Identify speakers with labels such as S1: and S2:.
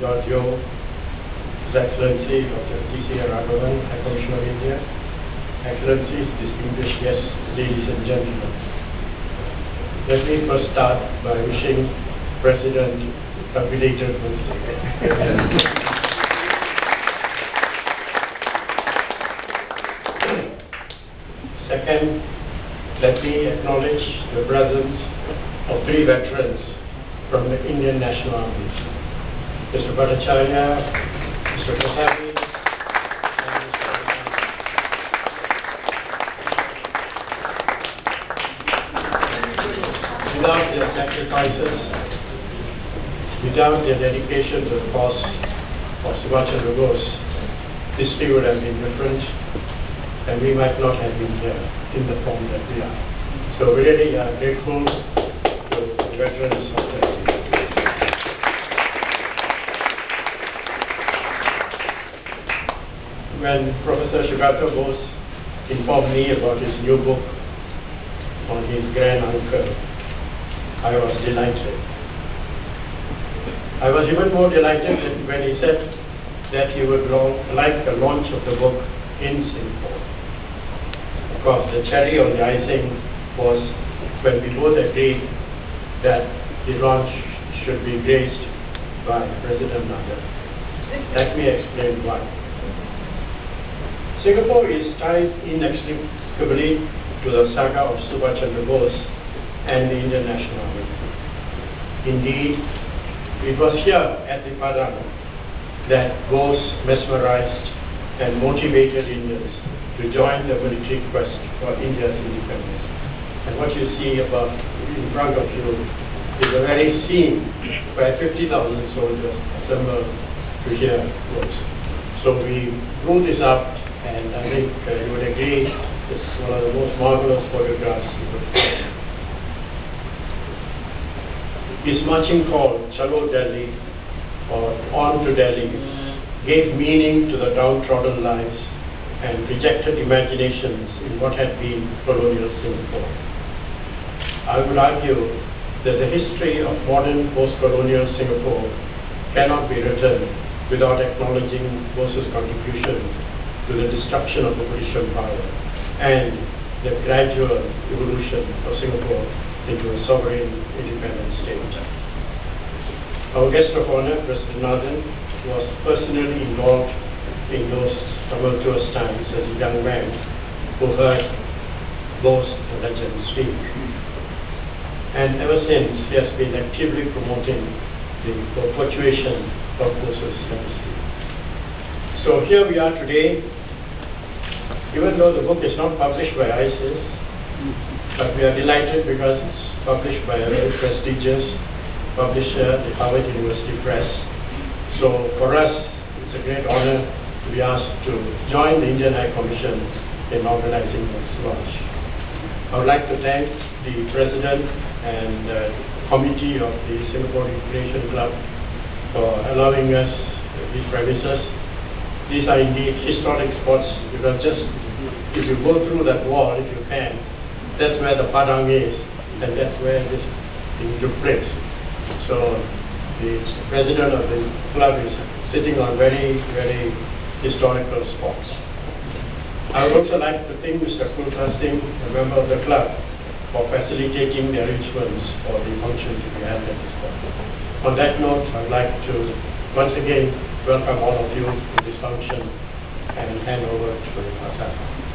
S1: Georgiou, His Excellency Dr. T.C. Raghavan, High Commissioner of India, Excellencies, distinguished guests, ladies and gentlemen. Let me first start by wishing President a belated birthday. Second, let me acknowledge the presence of three veterans from the Indian National Army, Mr. Bhattacharya, Mr. Pratapi, and Mr. Anand. Without their sacrifices, without their dedication to the cause of Subhash Chandra Bose, history would have been different, and we might not have been here in the form that we are. So we really are grateful to the veterans of the When Professor Sugato Bose informed me about his new book on his grand-uncle, I was delighted. I was even more delighted when he said that he would like the launch of the book in Singapore. Of course, the cherry on the icing was when we both agreed that the launch should be graced by President Nada. Let me explain why. Singapore is tied inextricably to the saga of Subhash Chandra Bose and the Indian National Army. Indeed, it was here at the Padang that Bose mesmerized and motivated Indians to join the military quest for India's independence. And what you see above in front of you is the very scene where 50,000 soldiers assembled to hear Bose. So we drew this up, and I think you would agree it's one of the most marvelous photographs you could find. His marching call, Chalo Delhi, or On to Delhi, gave meaning to the downtrodden lives and rejected imaginations in what had been colonial Singapore. I would argue that the history of modern post-colonial Singapore cannot be written without acknowledging Bose's contribution to the destruction of the British Empire and the gradual evolution of Singapore into a sovereign, independent state. Our guest of honor, President Nathan, was personally involved in those tumultuous times as a young man who heard Bose, the legend, speak. And ever since, he has been actively promoting the perpetuation of Bose's legacy. So here we are today, even though the book is not published by ISIS, but we are delighted because it's published by a very prestigious publisher, the Harvard University Press. So for us, it's a great honor to be asked to join the Indian High Commission in organizing this launch. I would like to thank the President and committee of the Singapore Recreation Club for allowing us these premises. These are indeed historic spots, because just if you go through that wall, if you can, that's where the Padang is, and that's where this thing took place. So the president of the club is sitting on very, very historical spots. I would also like to thank Mr. Kultra Singh, a member of the club, for facilitating the arrangements for the function to be held at this point. On that note, I would like to once again welcome all of you to this function and hand over to Pratapi.